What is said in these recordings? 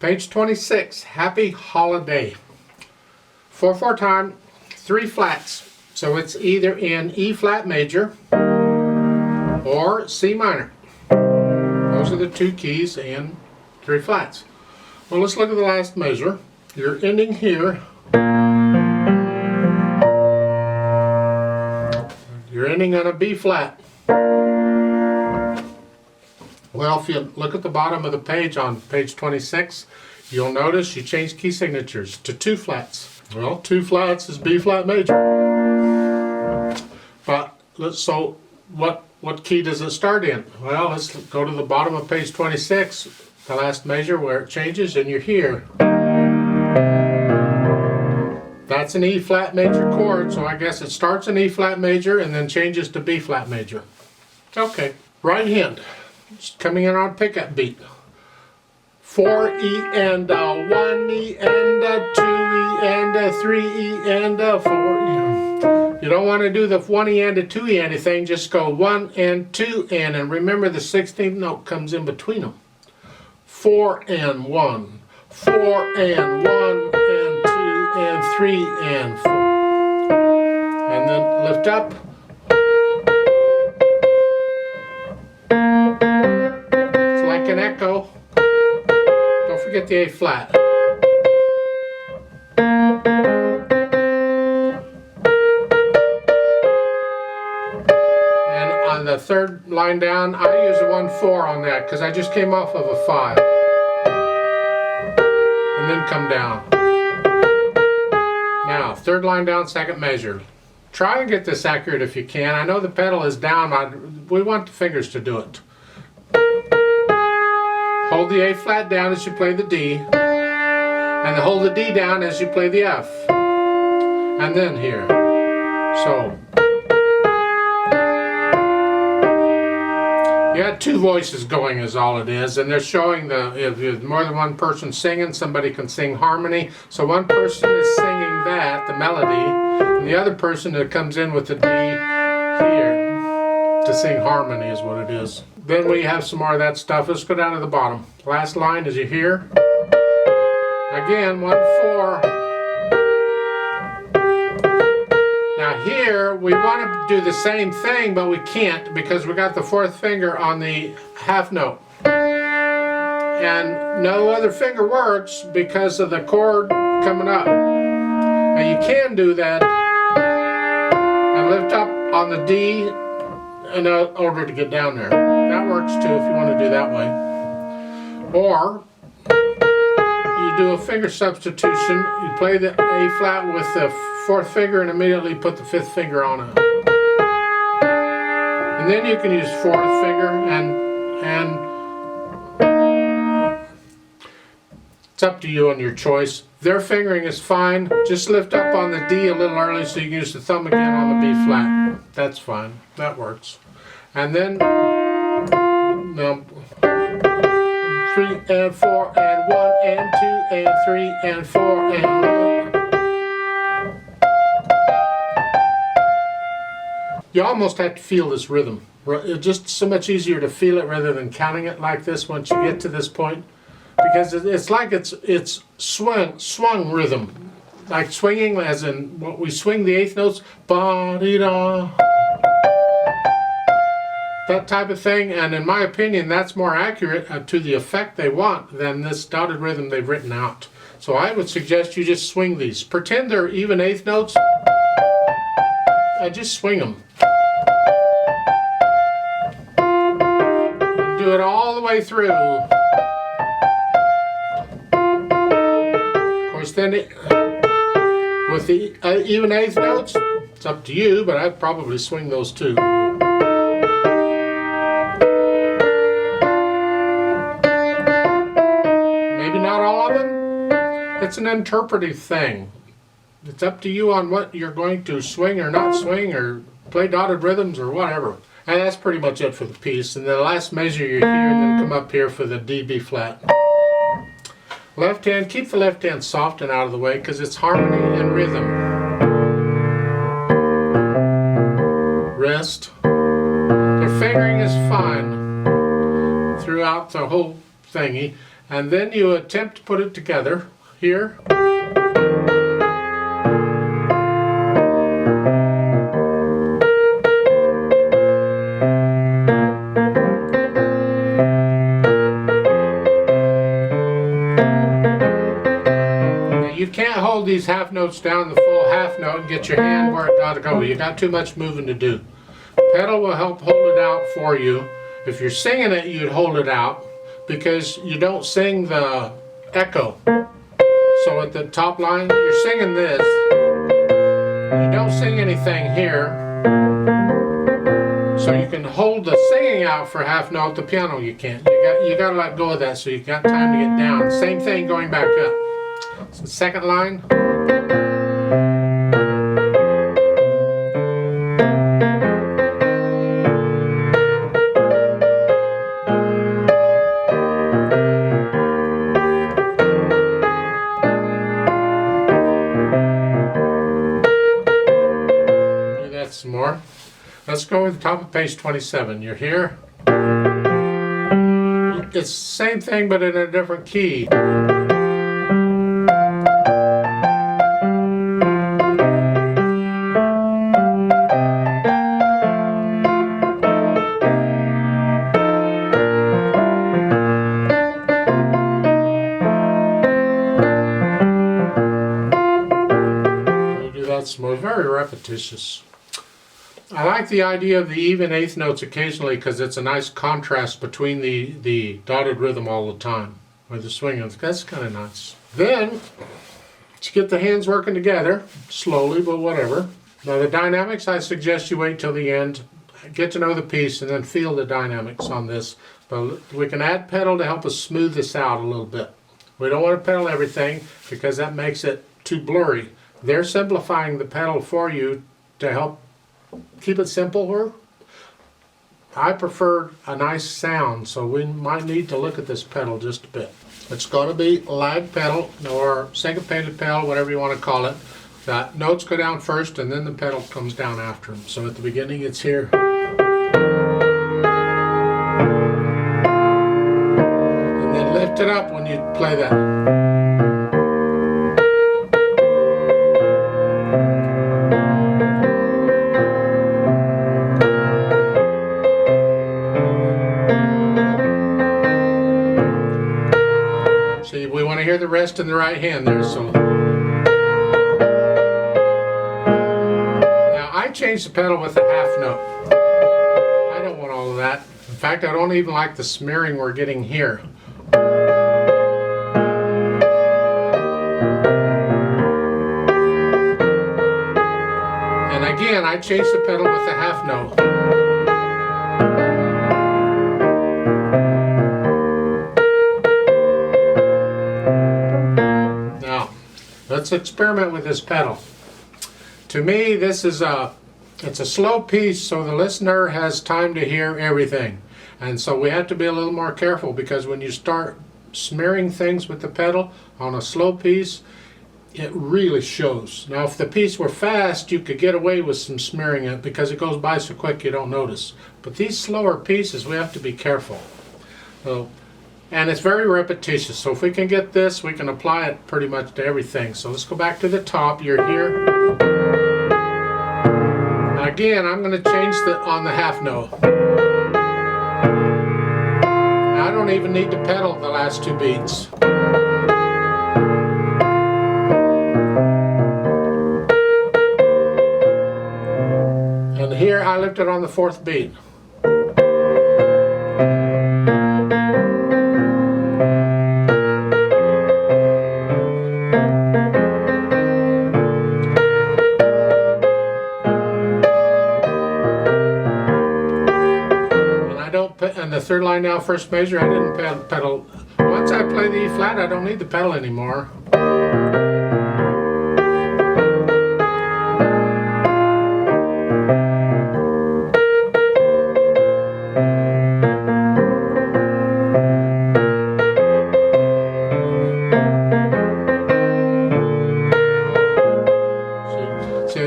Page 26, Happy Holiday. 4/4 time, 3 flats. So it's either in E flat major or C minor. Those are the 2 keys and 3 flats. Well, let's look at the last measure. You're ending here. You're ending on a B flat. Well, if you look at the bottom of the page on page 26, you'll notice you change key signatures to 2 flats. Well, 2 flats is B flat major. But so what key does it start in? Well, let's go to the bottom of page 26, the last measure where it changes, and you're here. That's an E flat major chord, so I guess it starts in E flat major and then changes to B flat major. Okay, right hand. Coming in on pickup beat. 4 E and a 1 E and a 2 E and a 3 E and a 4 E. You don't want to do the 1 E and a 2 E anything, just go 1 and 2 and remember the 16th note comes in between them. 4 and 1, 4 and 1 and 2 and 3 and 4. And then lift up. An echo. Don't forget the A flat. And on the 3rd line down, I use a 1/4 on that because I just came off of a 5. And then come down. Now, 3rd line down, 2nd measure. Try and get this accurate if you can. I know the pedal is down. We want the fingers to do it. Hold the A flat down as you play the D, and hold the D down as you play the F, and then here. So, you got 2 voices going is all it is, and they're showing if there's more than one person singing, somebody can sing harmony. So one person is singing that, the melody, and the other person that comes in with the D here to sing harmony is what it is. Then we have some more of that stuff. Let's go down to the bottom. Last line, as you hear. Again, 1/4. Now here, we want to do the same thing, but we can't because we got the 4th finger on the half note. And no other finger works because of the chord coming up. Now you can do that and lift up on the D in order to get down there. That works too if you want to do that way. Or you do a finger substitution. You play the A flat with the 4th finger and immediately put the 5th finger on it. And then you can use 4th finger and it's up to you on your choice. Their fingering is fine. Just lift up on the D a little early so you can use the thumb again on the B flat. That's fine. That works. And then 3 and 4 and 1 and 2 and 3 and 4 and 1. You almost have to feel this rhythm. It's just so much easier to feel it rather than counting it like this once you get to this point. Because it's like it's swung rhythm. Like swinging as in what we swing the 8th notes. Ba-dee-da. That type of thing, and in my opinion that's more accurate to the effect they want than this dotted rhythm they've written out. So I would suggest you just swing these. Pretend they're even 8th notes and just swing them. And do it all the way through. Of course then with the even 8th notes, it's up to you, but I'd probably swing those too. It's an interpretive thing. It's up to you on what you're going to swing or not swing or play dotted rhythms or whatever. And that's pretty much it for the piece. And the last measure you're here and then come up here for the D, B flat. Left hand, keep the left hand soft and out of the way because it's harmony and rhythm. Rest. Their fingering is fine throughout the whole thingy. And then you attempt to put it together here. You can't hold these half notes down the full half note and get your hand where it ought to go. You got too much moving to do. The pedal will help hold it out for you. If you're singing it, you'd hold it out because you don't sing the echo. So at the top line, you're singing this. You don't sing anything here. So you can hold the singing out for half note. The piano you can't. You got to let go of that so you've got time to get down. Same thing going back up. So second line. Do that some more. Let's go with the top of page 27. You're here. It's the same thing but in a different key. Some more, very repetitious. I like the idea of the even eighth notes occasionally because it's a nice contrast between the dotted rhythm all the time with the swinging. That's kind of nice. Then to get the hands working together slowly, but whatever. Now the dynamics, I suggest you wait till the end, get to know the piece, and then feel the dynamics on this. But we can add pedal to help us smooth this out a little bit. We don't want to pedal everything because that makes it too blurry. They're simplifying the pedal for you to help keep it simpler. I prefer a nice sound, so we might need to look at this pedal just a bit. It's going to be lag pedal or syncopated pedal, whatever you want to call it. The notes go down first and then the pedal comes down after them. So at the beginning it's here. And then lift it up when you play that. We want to hear the rest in the right hand there. So now I changed the pedal with a half note. I don't want all of that. In fact, I don't even like the smearing we're getting here. And again, I changed the pedal with a half note. Let's experiment with this pedal. To me, this is it's a slow piece, so the listener has time to hear everything. And so we have to be a little more careful because when you start smearing things with the pedal on a slow piece, it really shows. Now, if the piece were fast, you could get away with some smearing it because it goes by so quick you don't notice. But these slower pieces, we have to be careful. And it's very repetitious, so if we can get this, we can apply it pretty much to everything. So let's go back to the top. You're here. Now again, I'm going to change on the half note. Now I don't even need to pedal the last two beats. And here I left it on the fourth beat. And the third line now, first measure, I didn't pedal. Once I play the E flat, I don't need the pedal anymore.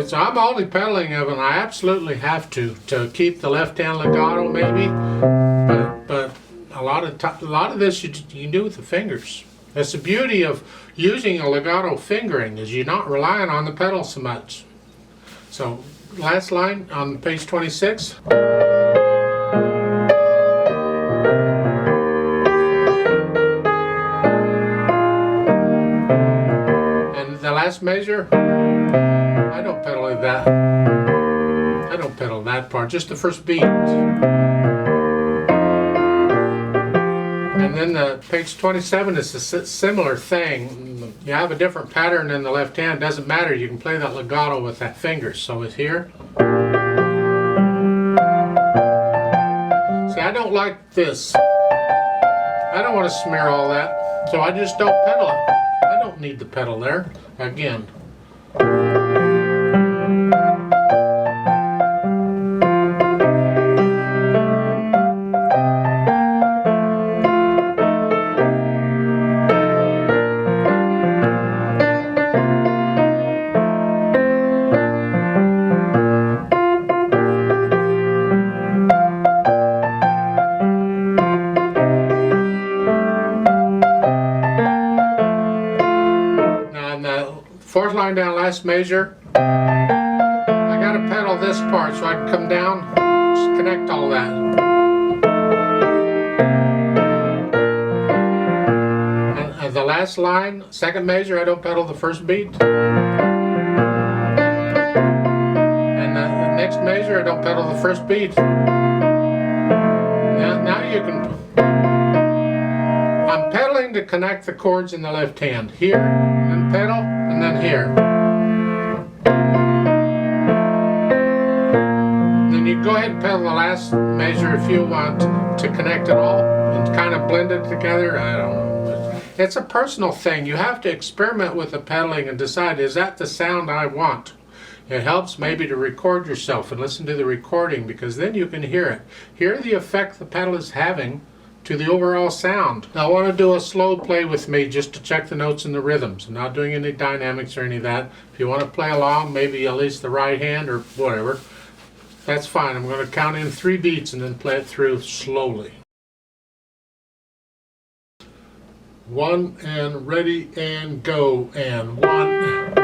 So I'm only pedaling of it, and I absolutely have to keep the left hand legato maybe, but a lot a lot of this you can do with the fingers. That's the beauty of using a legato fingering, is you're not relying on the pedal so much. So last line on page 26. And the last measure, I don't pedal like that. I don't pedal that part, just the first beat. And then the page 27 is a similar thing. You have a different pattern in the left hand, doesn't matter, you can play that legato with that finger. So it's here. See, I don't like this. I don't want to smear all that, so I just don't pedal it. I don't need the pedal there. Again. Fourth line down, last measure. I gotta pedal this part so I can come down, just connect all that. And the last line, second measure, I don't pedal the first beat. And the next measure, I don't pedal the first beat. Now you can. I'm pedaling to connect the chords in the left hand. Here, and pedal, and then here. Then you go ahead and pedal the last measure if you want to connect it all and kind of blend it together. I don't know. It's a personal thing. You have to experiment with the pedaling and decide, is that the sound I want? It helps maybe to record yourself and listen to the recording, because then you can hear it. Hear the effect the pedal is having to the overall sound. Now I want to do a slow play with me just to check the notes and the rhythms. I'm not doing any dynamics or any of that. If you want to play along, maybe at least the right hand or whatever, that's fine. I'm going to count in 3 beats and then play it through slowly. 1 and ready and go, and 1.